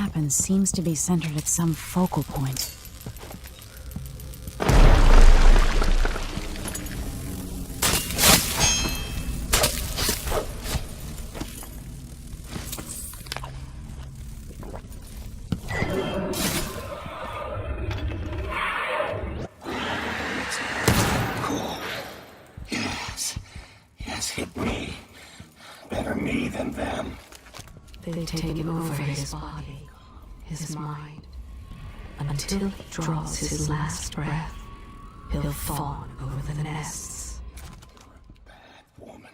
happens seems to be centered at some focal point. Hit me. Better me than them. They've taken over his body, his mind. Until he draws his last breath, he'll fawn over the nests. You're a bad woman.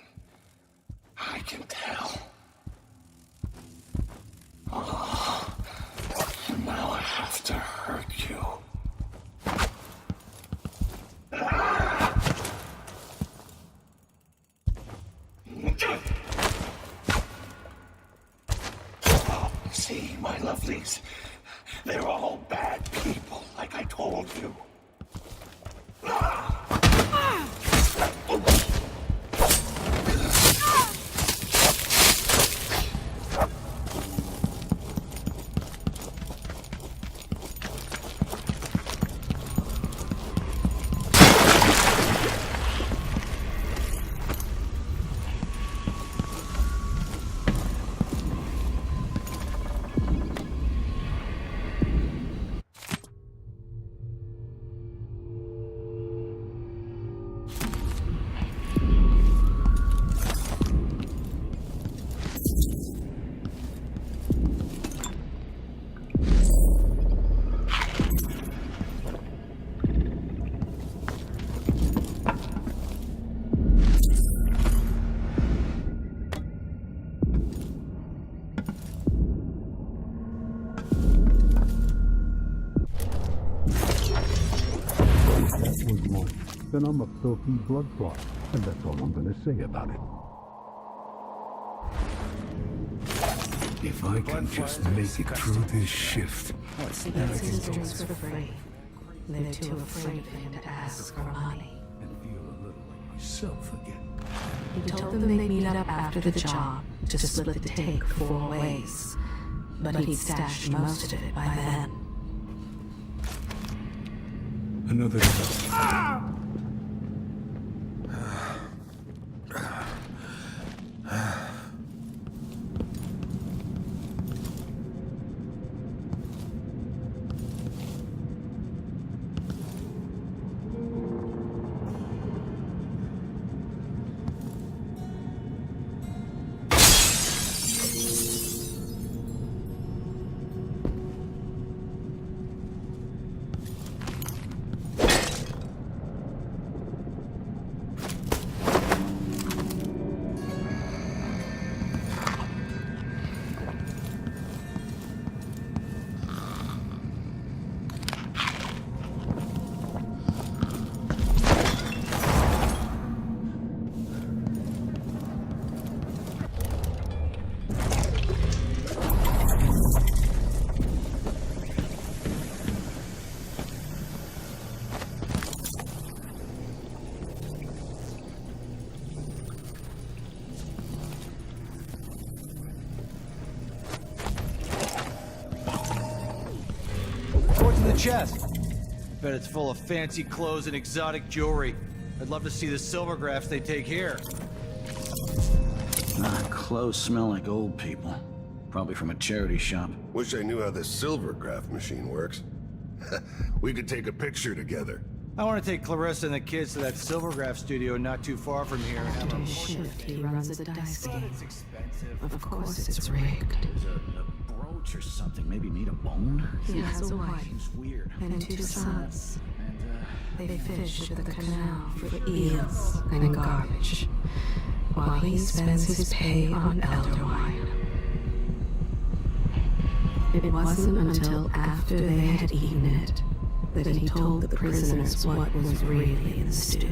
I can tell. Oh, now I have to hurt you. See, my lovelies, they're all bad people, like I told you. Then I'm a filthy blood clot, and that's all I'm gonna say about it. If I can just make it through this shift. He gets his drinks for free. They're too afraid of him to ask for money. And feel a little like myself again. He told them they'd meet up after the job to split the take 4 ways. But he'd stashed most of it by then. Another chest. Bet it's full of fancy clothes and exotic jewelry. I'd love to see the silvergraphs they take here. Clothes smell like old people. Probably from a charity shop. Wish I knew how this silvergraph machine works. We could take a picture together. I want to take Clarissa and the kids to that silvergraph studio not too far from here and have After a... his shift, he runs a dice game. It's expensive. Of course it's rigged. There's a brooch or something. Maybe need a bone? He has a wife Seems weird. and 2 sons. And, They fish at the canal for eels and garbage, while he spends his pay on elder wine. It wasn't until after they had eaten it that he told the prisoners what was really in the stew.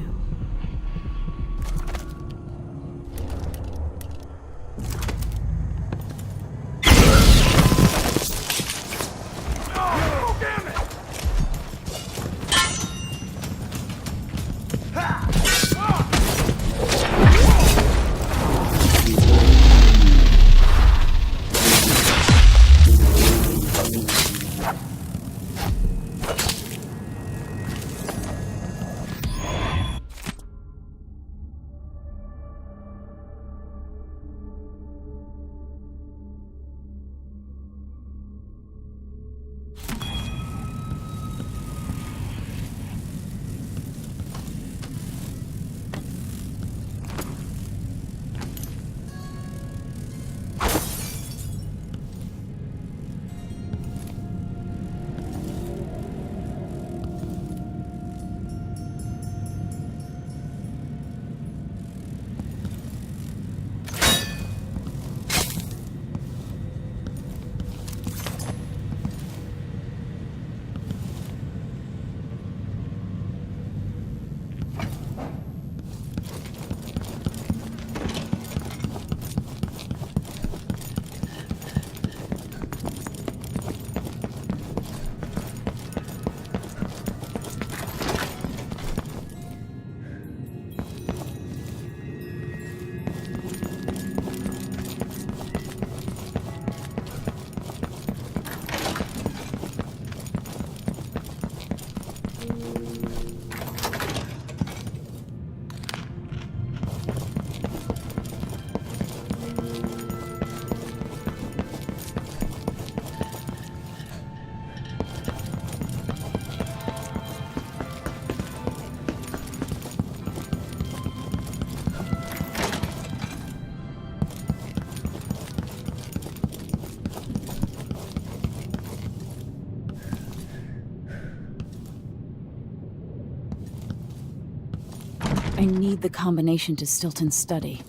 I need the combination to Stilton's study.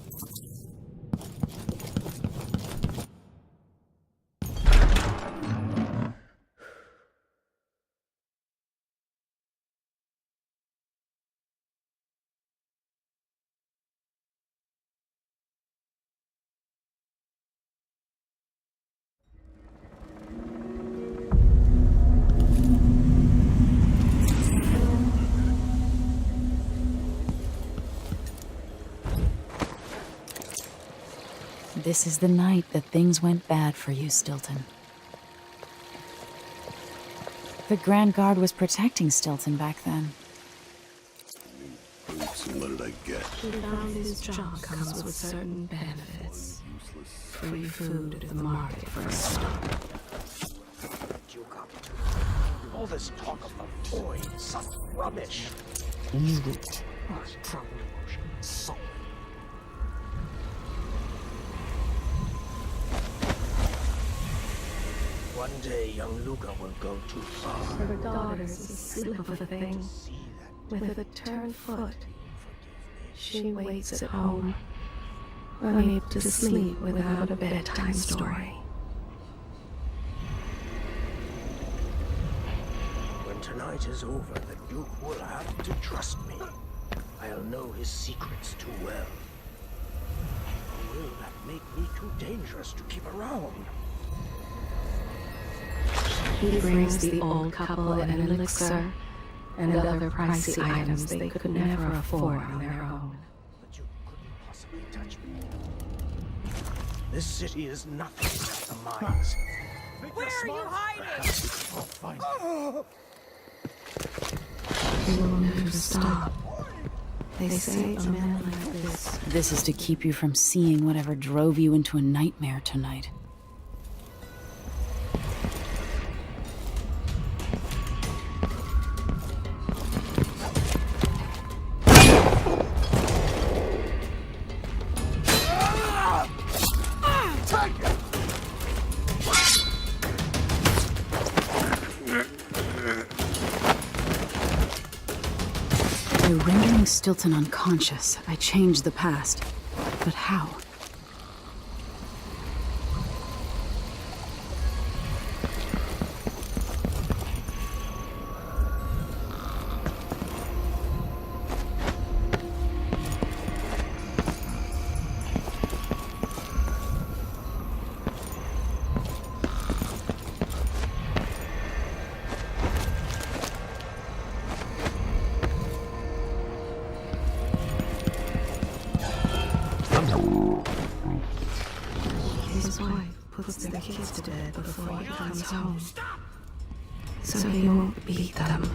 This is the night that things went bad for you, Stilton. The Grand Guard was protecting Stilton back then. Oops, and what did I get? He found his job comes with certain benefits. Free food at the market for a start. All this talk of the void, such rubbish. One day, young Luca will go too far. Her daughter's a slip of a thing, with a turned foot. She waits at home, unable to sleep without a bedtime story. When tonight is over, the Duke will have to trust me. I'll know his secrets too well. Or will that make me too dangerous to keep around? He brings the old couple an elixir and other pricey items they could never afford on their own. But you couldn't possibly touch me. This city is nothing but the mines. Where are you hiding? They will never stop. They say a man like this. This is to keep you from seeing whatever drove you into a nightmare tonight. By rendering Stilton unconscious, I changed the past. But how? His wife puts the kids to bed before he comes home, so he won't beat them.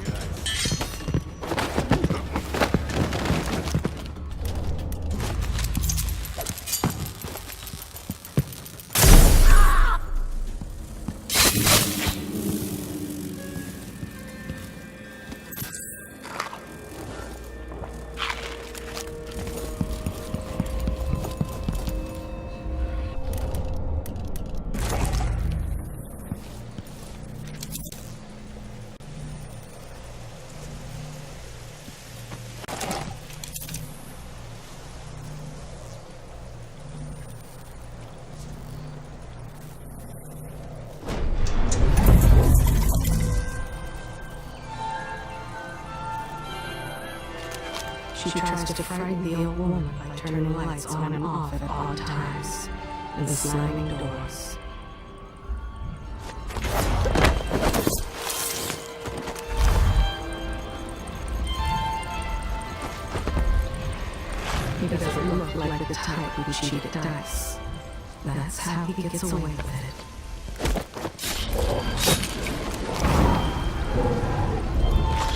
She tries to frighten the old woman by turning lights on and off at odd times and slamming doors. He doesn't look like the type who cheated dice. That's how he gets away with it.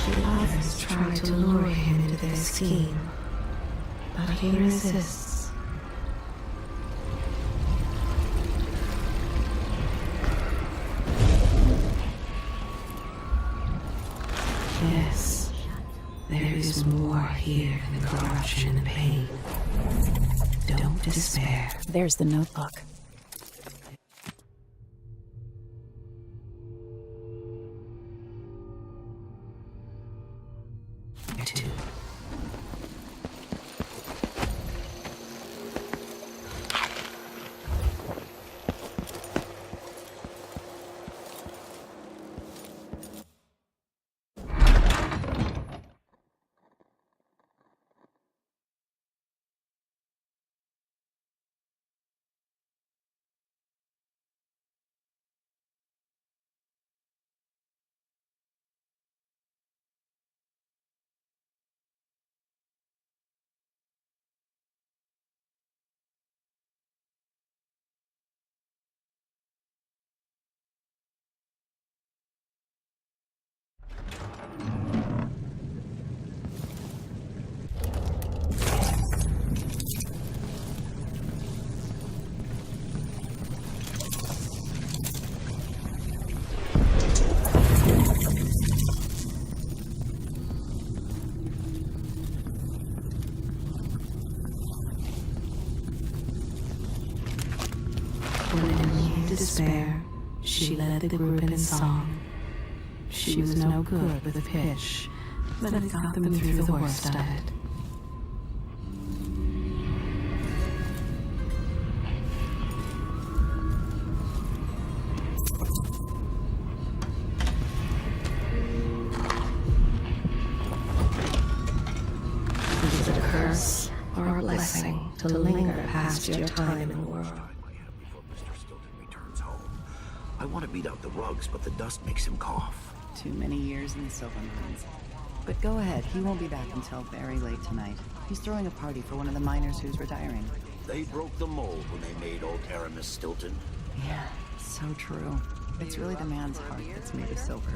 The others try to lure him into their scheme, but he resists. Yes, there is more here than corruption and pain. Don't despair. There's the notebook. despair, she led the group in song. She was no good with pitch, but it got them through the worst of it. It is a curse or a blessing to linger past your time in the world. Before Mr. Stilton returns home. I want to beat out the rugs, but the dust makes him cough. Too many years in the silver mines. But go ahead, he won't be back until very late tonight. He's throwing a party for one of the miners who's retiring. They broke the mold when they made old Aramis Stilton. Yeah, so true. It's really the man's heart that's made of silver.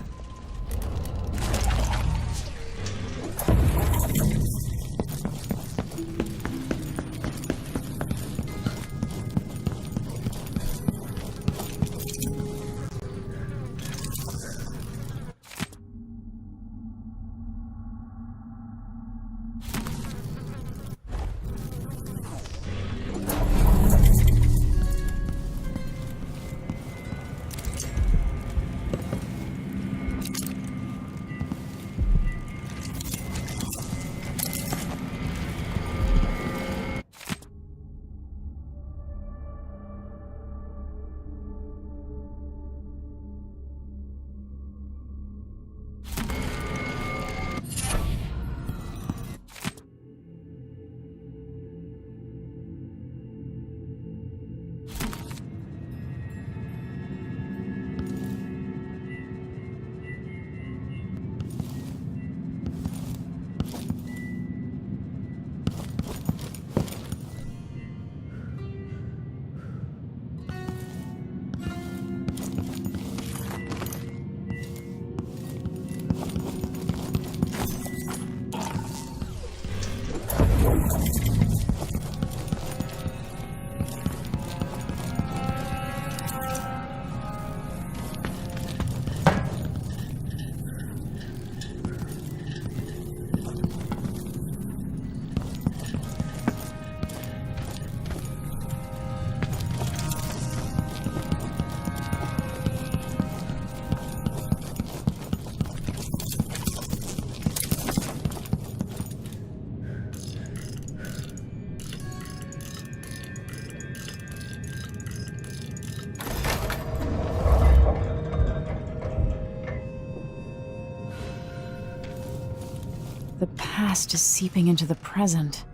The past is seeping into the present.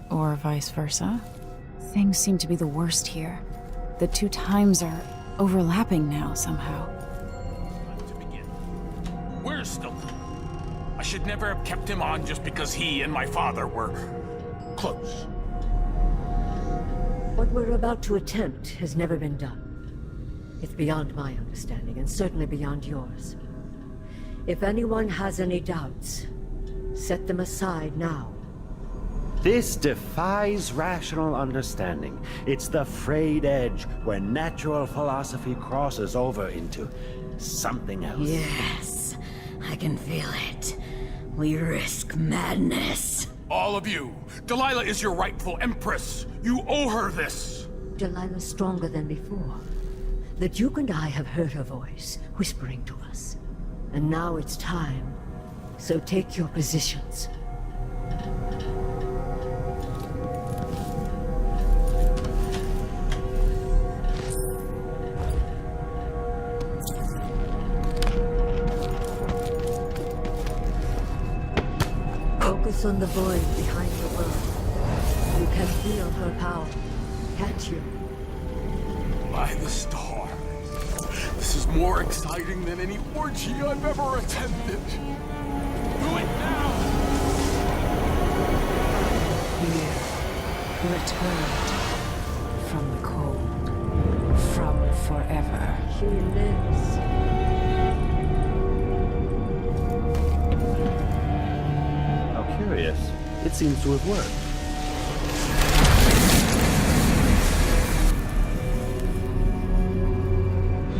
Or vice versa. Things seem to be the worst here. The two times are overlapping now somehow. To begin. Where's Stilton? I should never have kept him on just because he and my father were close. What we're about to attempt has never been done. It's beyond my understanding, and certainly beyond yours. If anyone has any doubts, set them aside now. This defies rational understanding. It's the frayed edge where natural philosophy crosses over into something else. Yes, I can feel it. We risk madness. All of you! Delilah is your rightful empress! You owe her this! Delilah's stronger than before. The Duke and I have heard her voice, whispering to us. And now it's time. So take your positions. Focus on the void behind the world. You can feel her power, can't you? By the stars. This is more exciting than any orgy I've ever attended. Do it now! Here, returned from the cold, from forever. She lives. How curious. It seems to have worked.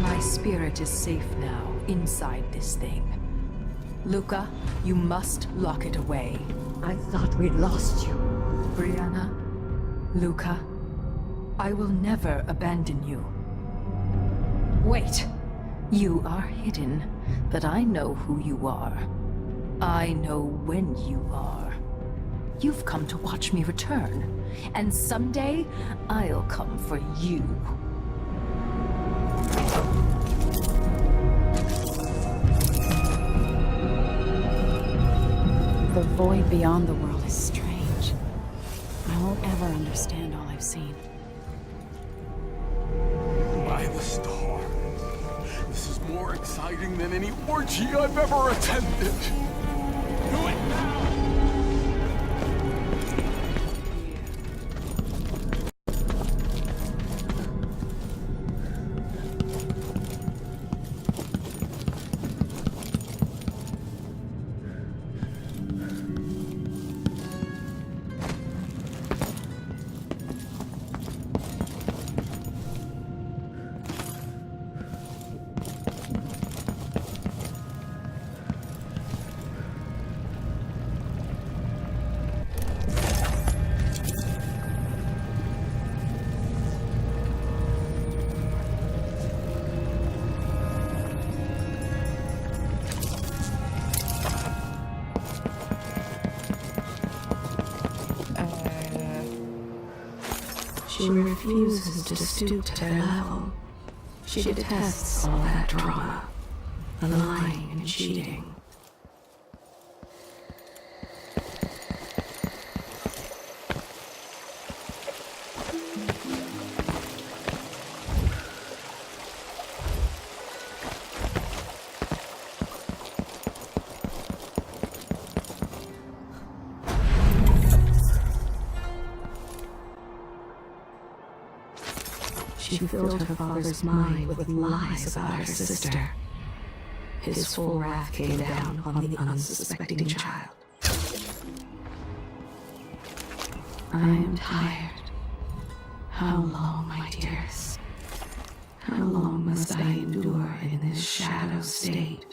My spirit is safe now, inside this thing. Luca, you must lock it away. I thought we'd lost you. Brianna, Luca, I will never abandon you. Wait. You are hidden, but I know who you are. I know when you are. You've come to watch me return, and someday I'll come for you. The void beyond the world is strange. I won't ever understand all I've seen. By the star. This is more exciting than any orgy I've ever attended. Do it now! She refuses to stoop to their level. She detests all that drama, the lying and cheating. She filled her father's mind with lies about her sister. His full wrath came down on the unsuspecting child. I am tired. How long, my dearest? How long must I endure in this shadow state?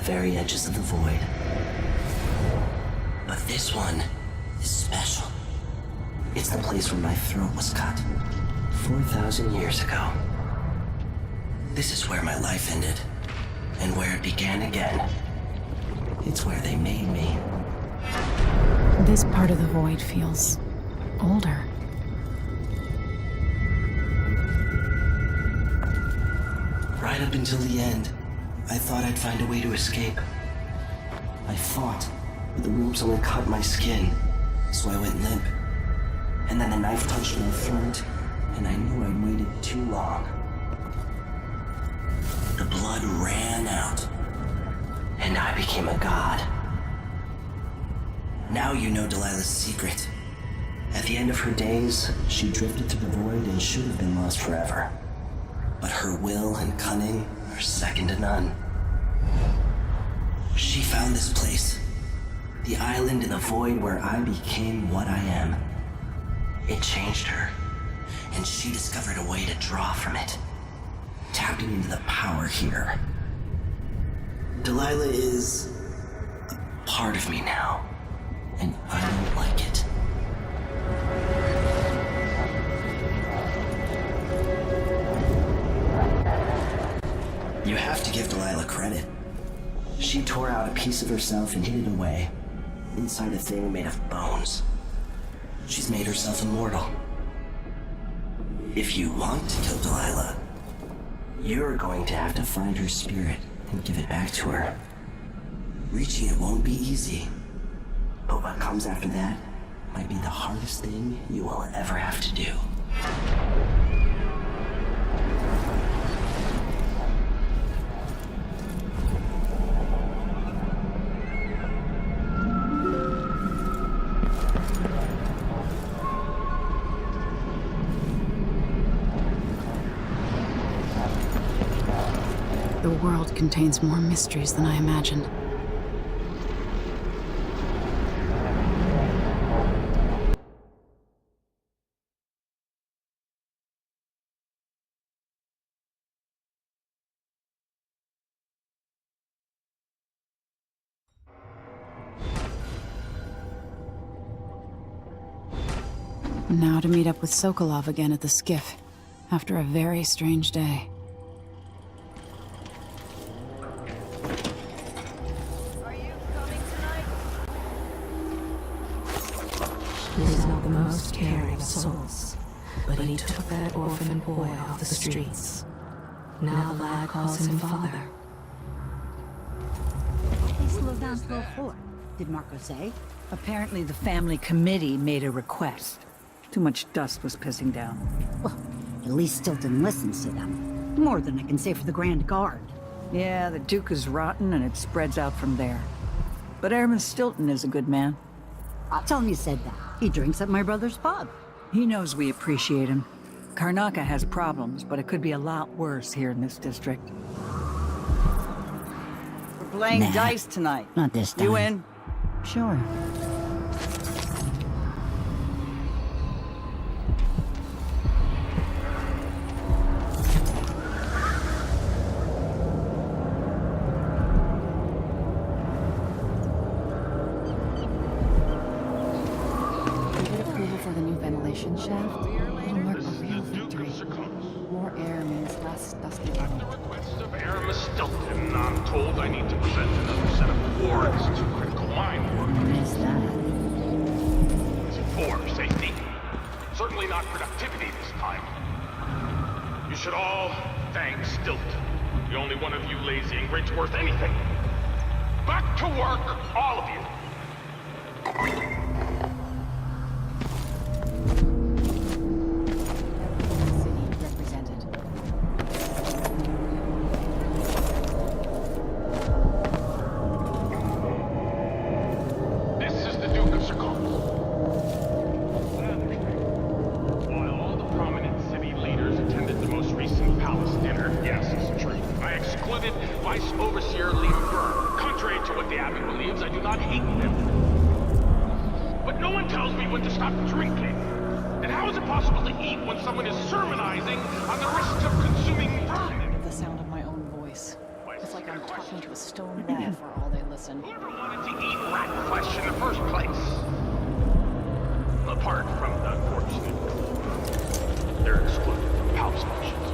Very edges of the void. But this one is special. It's the place where my throat was cut 4,000 years ago. This is where my life ended, and where it began again. It's where they made me. This part of the void feels older. Right up until the end, I thought I'd find a way to escape. I fought, but the ropes only cut my skin, so I went limp. And then the knife touched my throat, and I knew I'd waited too long. The blood ran out, and I became a god. Now you know Delilah's secret. At the end of her days, she drifted through the void and should have been lost forever. But her will and cunning are second to none. She found this place, the island in the void where I became what I am. It changed her, and she discovered a way to draw from it, tapping into the power here. Delilah is a part of me now, and I don't like it. You have to give Delilah credit. She tore out a piece of herself and hid it away, inside a thing made of bones. She's made herself immortal. If you want to kill Delilah, you're going to have to find her spirit and give it back to her. Reaching it won't be easy. But what comes after that might be the hardest thing you will ever have to do. The world contains more mysteries than I imagined. Now to meet up with Sokolov again at the skiff, after a very strange day. He's not the most caring of souls, but he took that orphan boy off the streets. Now the lad calls him father. He slowed down to go forward, did Marco say? Apparently the family committee made a request. Too much dust was pissing down. Well, at least Stilton listens to them. More than I can say for the Grand Guard. Yeah, the Duke is rotten and it spreads out from there. But Airman Stilton is a good man. I'll tell him you said that. He drinks at my brother's pub. He knows we appreciate him. Karnaca has problems, but it could be a lot worse here in this district. We're playing dice tonight. Not this time. You in? Sure. For the new ventilation shaft, it'll mark a real victory. More air means less dusty level. At the request of Airman Stilton, I'm told I need to present another set of awards to critical mine workers. Missed that. Is it for safety? Certainly not productivity this time. You should all thank Stilton. The only one of you lazy ingrates worth anything. Back to work, all of you! Whoever wanted to eat rat flesh in the first place? Apart from the unfortunate, they're excluded from house functions.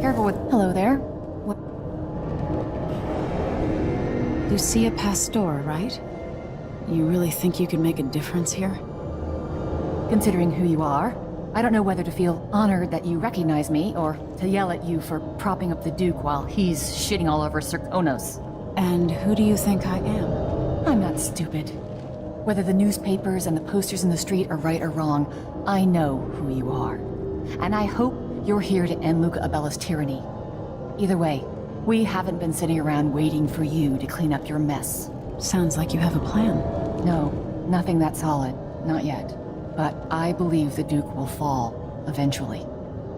Careful with... Hello there. What? Lucia Pastor, right? You really think you could make a difference here? Considering who you are, I don't know whether to feel honored that you recognize me, or to yell at you for propping up the Duke while he's shitting all over Serkonos. And who do you think I am? I'm not stupid. Whether the newspapers and the posters in the street are right or wrong, I know who you are. And I hope you're here to end Luca Abella's tyranny. Either way, we haven't been sitting around waiting for you to clean up your mess. Sounds like you have a plan. No, nothing that solid. Not yet. But I believe the Duke will fall, eventually.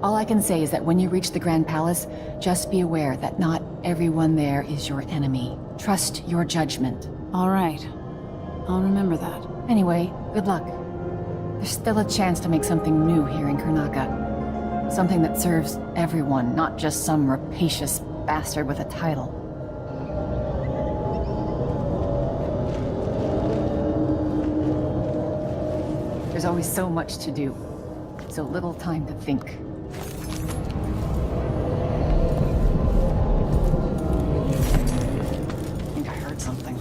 All I can say is that when you reach the Grand Palace, just be aware that not everyone there is your enemy. Trust your judgment. All right. I'll remember that. Anyway, good luck. There's still a chance to make something new here in Karnaca. Something that serves everyone, not just some rapacious bastard with a title. There's always so much to do, so little time to think. I think I heard something.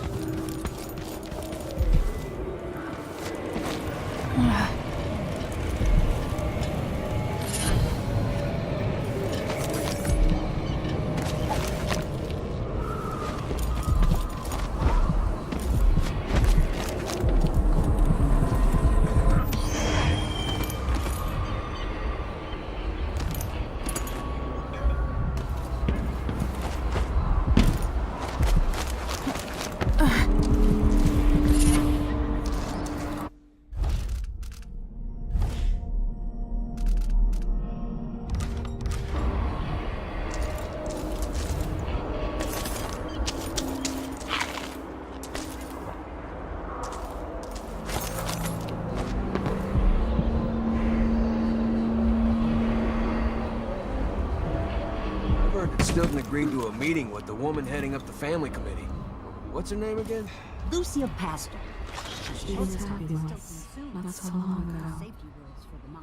heard that Stilton agreed to a meeting with the woman heading up the family committee. What's her name again? Lucia Pastor. She was happy once, not so long ago.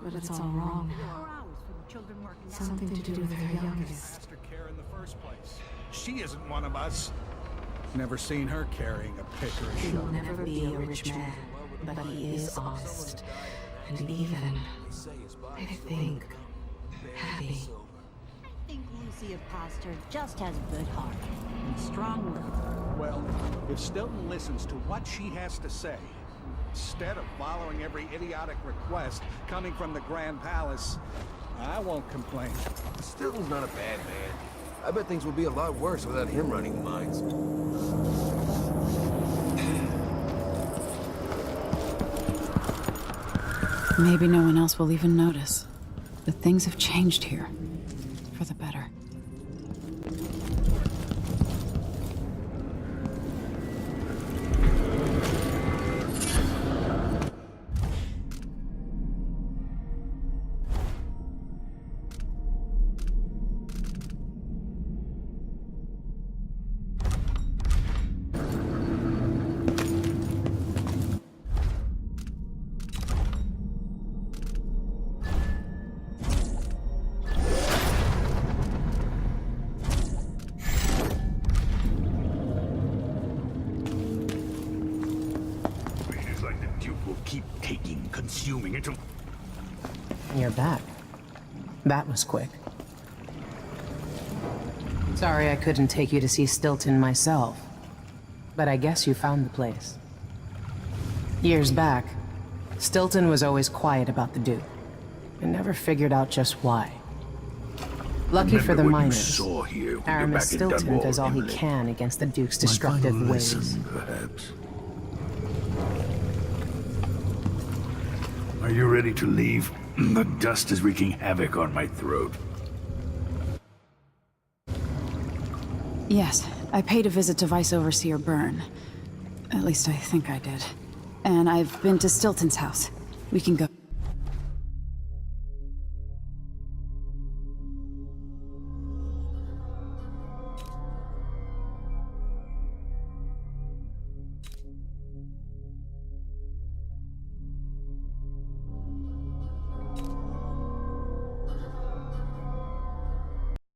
But it's all wrong now. Something to do with her youngest. Care in the first place. She isn't one of us. Never seen her carrying a pick or a He'll shovel. never be a rich man, but he is honest. And even, I think, happy. I think Lucia Pastor just has a good heart and strong will. Well, if Stilton listens to what she has to say, instead of following every idiotic request coming from the Grand Palace, I won't complain. Stilton's not a bad man. I bet things would be a lot worse without him running the mines. Maybe no one else will even notice. But things have changed here. For the better. Consuming it. You're back. That was quick. Sorry I couldn't take you to see Stilton myself, but I guess you found the place. Years back, Stilton was always quiet about the Duke, and never figured out just why. Lucky for the miners, Aramis Stilton does all he can against the Duke's destructive ways. Perhaps. Are you ready to leave? The dust is wreaking havoc on my throat. Yes, I paid a visit to Vice Overseer Byrne. At least I think I did. And I've been to Stilton's house. We can go.